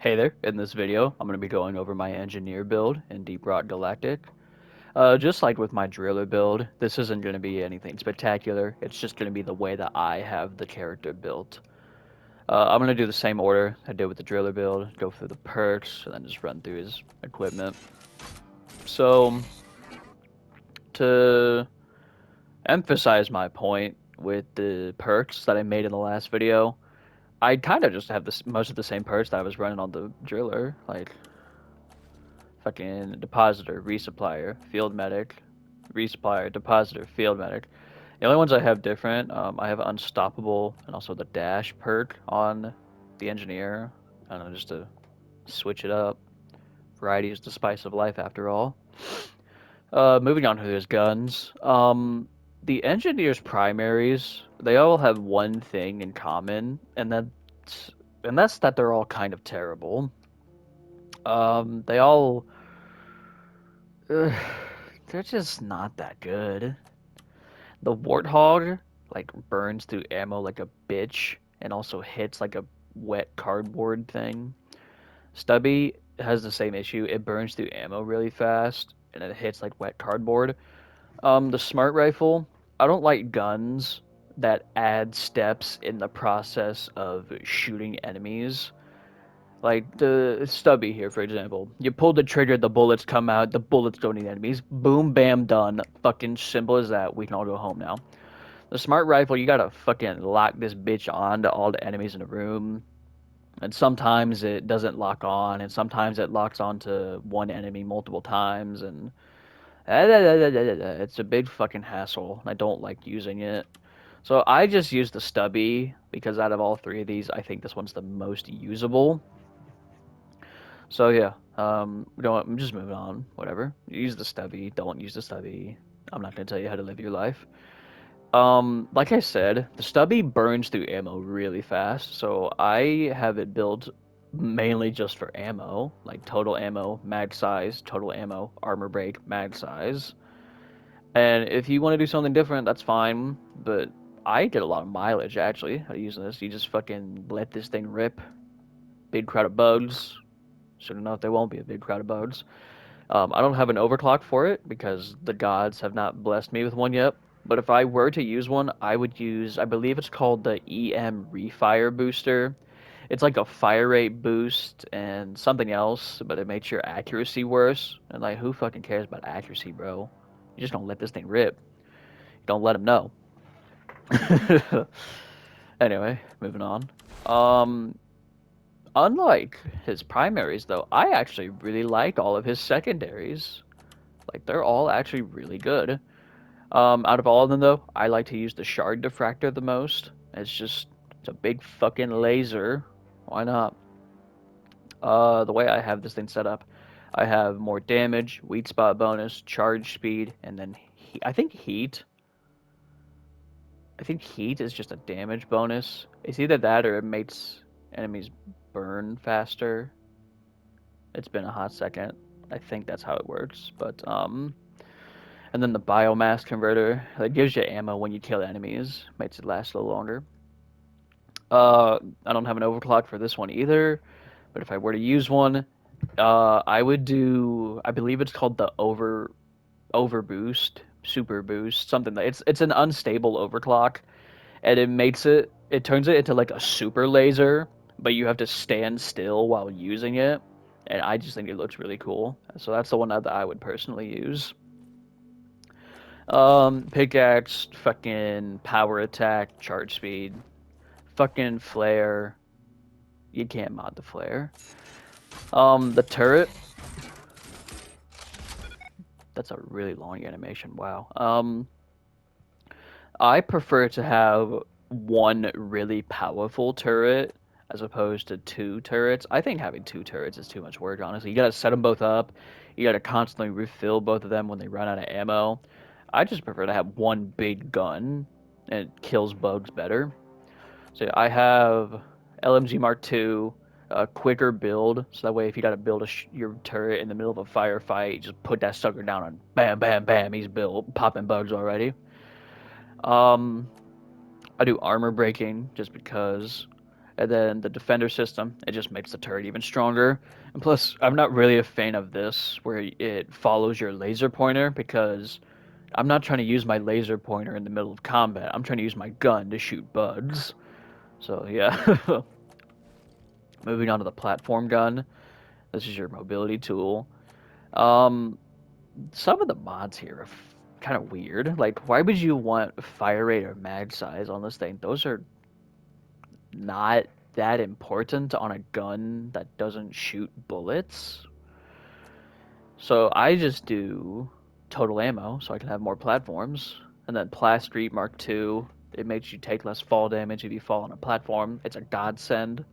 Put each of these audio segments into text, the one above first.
Hey there, in this video, I'm going to be going over my engineer build in Deep Rock Galactic. Just like with my driller build, this isn't going to be anything spectacular, it's just going to be the way that I have the character built. I'm going to do the same order I did with the driller build, go through the perks, and then just run through his equipment. So, to emphasize my point with the perks that I made in the last video, I kind of just have most of the same perks that I was running on the driller, like fucking depositor, resupplier, field medic, resupplier, depositor, field medic. The only ones I have different, I have unstoppable and also the dash perk on the engineer. I don't know, just to switch it up. Variety is the spice of life, after all. Moving on to his guns. The engineer's primaries, they all have one thing in common, and that's that they're all kind of terrible. They all they're just not that good. The Warthog like burns through ammo like a bitch and also hits like a wet cardboard thing. Stubby has the same issue. It burns through ammo really fast and it hits like wet cardboard. The smart rifle, I don't like guns that add steps in the process of shooting enemies. Like the stubby here, for example. You pull the trigger, the bullets come out, the bullets don't need enemies. Boom, bam, done. Fucking simple as that. We can all go home now. The smart rifle, you gotta fucking lock this bitch on to all the enemies in the room. And sometimes it doesn't lock on, and sometimes it locks on to one enemy multiple times, and it's a big fucking hassle. I don't like using it. So I just use the stubby because out of all three of these, I think this one's the most usable. So yeah, we don't. I'm just moving on. Whatever. Use the stubby. Don't use the stubby. I'm not gonna tell you how to live your life. Like I said, the stubby burns through ammo really fast, so I have it built mainly just for ammo, like total ammo, mag size, total ammo, armor break, mag size. And if you want to do something different, that's fine. But I get a lot of mileage actually out of using this. You just fucking let this thing rip. Big crowd of bugs. Soon enough, there won't be a big crowd of bugs. I don't have an overclock for it because the gods have not blessed me with one yet. But if I were to use one, I would use, I believe it's called the EM Refire Booster. It's like a fire rate boost and something else, but it makes your accuracy worse. And like, who fucking cares about accuracy, bro? You're just gonna let this thing rip. Don't let him know. Anyway, moving on. Um, Unlike his primaries, though, I actually really like all of his secondaries. Like, they're all actually really good. Out of all of them, though, I like to use the shard diffractor the most. It's a big fucking laser. Why not? The way I have this thing set up, I have more damage, weak spot bonus, charge speed, and then I think heat. I think heat is just a damage bonus. It's either that or it makes enemies burn faster. It's been a hot second. I think that's how it works, but. And then the biomass converter that gives you ammo when you kill enemies, makes it last a little longer. I don't have an overclock for this one either, but if I were to use one, I would do. I believe it's called the overboost, super boost, something like it's an unstable overclock, and it turns it into like a super laser, but you have to stand still while using it, and I just think it looks really cool. So that's the one that I would personally use. Pickaxe, fucking power attack, charge speed, fucking flare. You can't mod the flare. The turret. That's a really long animation. Wow. I prefer to have one really powerful turret as opposed to two turrets. I think having two turrets is too much work, honestly. You gotta set them both up. You gotta constantly refill both of them when they run out of ammo. I just prefer to have one big gun and it kills bugs better. So I have LMG Mark II, a quicker build, so that way if you gotta build your turret in the middle of a firefight, you just put that sucker down and bam, bam, bam, he's built, popping bugs already. Um, I do armor breaking just because. And then the defender system, it just makes the turret even stronger. And plus, I'm not really a fan of this, where it follows your laser pointer, because I'm not trying to use my laser pointer in the middle of combat. I'm trying to use my gun to shoot bugs. So yeah. Moving on to the platform gun. This is your mobility tool. Um, some of the mods here are kind of weird. Like, why would you want fire rate or mag size on this thing? Those are not that important on a gun that doesn't shoot bullets. So I just do total ammo so I can have more platforms. And then Plastreet Mark II, it makes you take less fall damage if you fall on a platform. It's a godsend.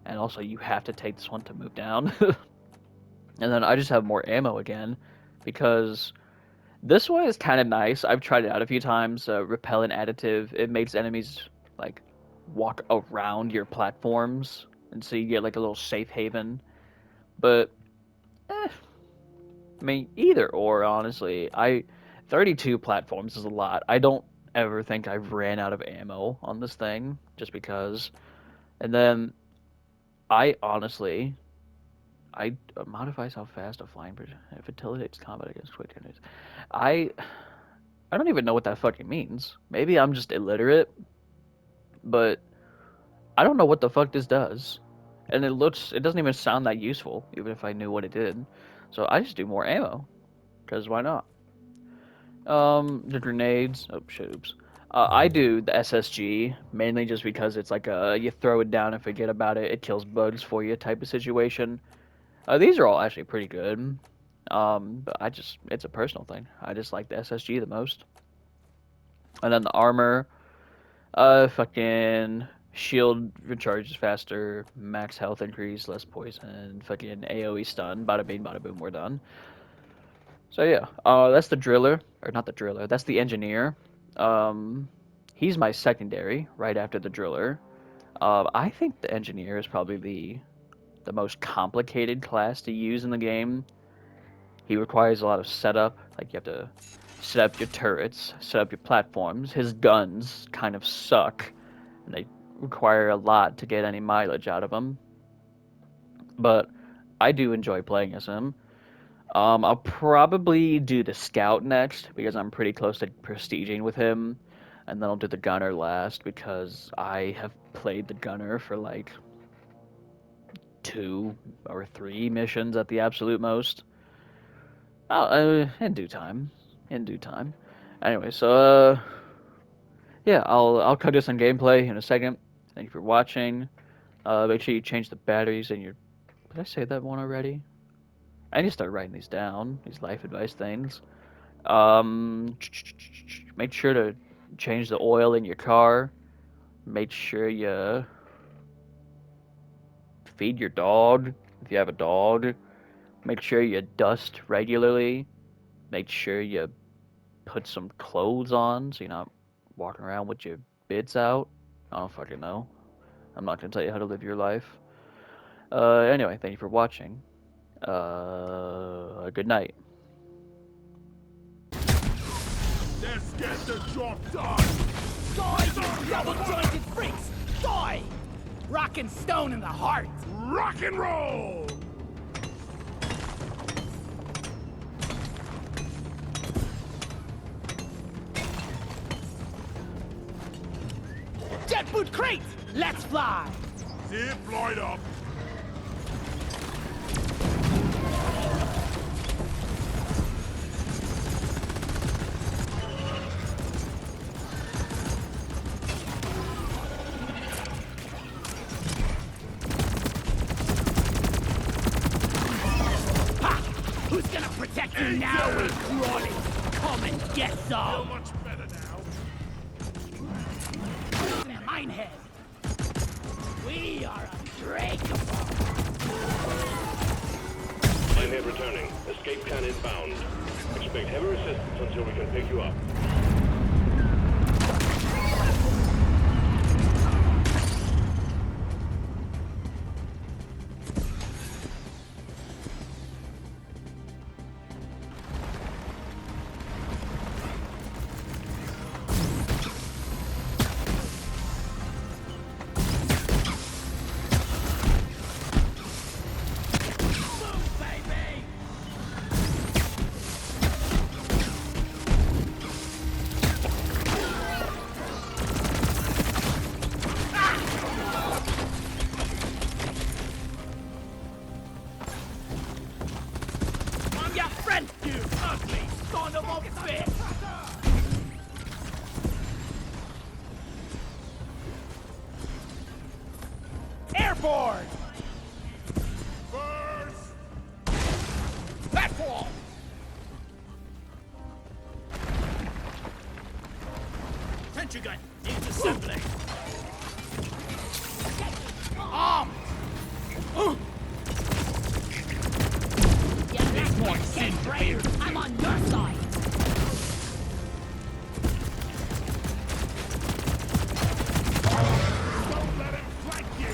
And also you have to take this one to move down. And then I just have more ammo again because this one is kind of nice. I've tried it out a few times. Repellent additive. It makes enemies like walk around your platforms, and so you get like a little safe haven. But I mean, either or, honestly. 32 platforms is a lot. I don't ever think I've ran out of ammo on this thing just because. And then I honestly, I modifies how fast a flying bridge facilitates combat against quick enemies. I I don't even know what that fucking means. Maybe I'm just illiterate, but I don't know what the fuck this does. And it doesn't even sound that useful, even if I knew what it did. So I just do more ammo, because why not? The grenades. Oh shit, oops. I do the SSG mainly just because it's like a you throw it down and forget about it. It kills bugs for you type of situation. These are all actually pretty good. But it's a personal thing. I just like the SSG the most. And then the armor, fucking shield recharges faster, max health increase, less poison, fucking AoE stun. Bada bing, bada boom, we're done. So yeah, that's the driller, or not the driller. That's the engineer. Um, he's my secondary, right after the driller. I think the engineer is probably the most complicated class to use in the game. He requires a lot of setup. Like you have to set up your turrets, set up your platforms. His guns kind of suck, and they require a lot to get any mileage out of them. But I do enjoy playing as him. I'll probably do the scout next because I'm pretty close to prestiging with him, and then I'll do the gunner last because I have played the gunner for like 2 or 3 missions at the absolute most. In due time, in due time. Anyway, so yeah, I'll cut this on gameplay in a second. Thank you for watching. Make sure you change the batteries in your. Did I say that one already? I need to start writing these down. These life advice things. Um, make sure to change the oil in your car. Make sure you feed your dog if you have a dog. Make sure you dust regularly. Make sure you put some clothes on so you're not walking around with your bits out. I don't fucking know. I'm not gonna tell you how to live your life. Anyway, thank you for watching. Good night. Let's get the job done! Die, you double-jointed freaks! Die! Rock and stone in the heart! Rock and roll! Jet boot crate! Let's fly! Zip right up! Who's gonna protect you now, we crawling? Come and get Feel some! much better now. Minehead! We are unbreakable! Minehead returning. Escape can inbound. Expect heavy resistance until we can pick you up. board! First! Platform! Sentry gun needs assembling. Armed! There's more sin here. I'm on your side. Don't let him flank you!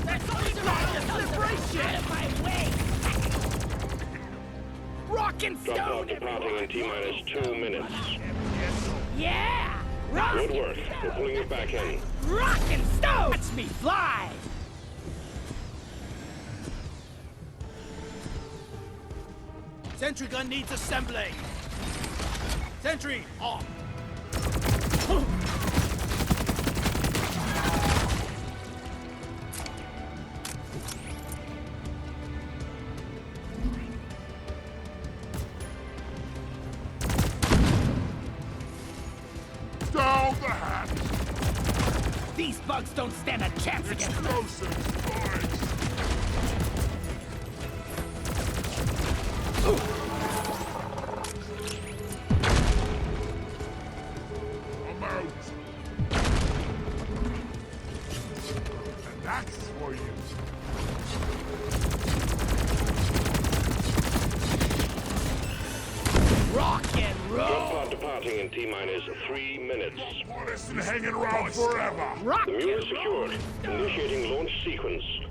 That's all you got! Liberation! Out of my way. Rock and Drop stone! pod departing in T-minus 2 minutes. Yeah! Rock, Good work. We're pulling it back in. rock and stone! Watch me fly! Sentry gun needs assembling. Sentry off. Down the hatch! These bugs don't stand a chance against me. Explosives, boys! I'm out! And that's for you! Rock and Drop roll. pod departing in T-minus 3 minutes. Want us hanging around forever! Rock The and mule is roll. secured. Initiating launch sequence.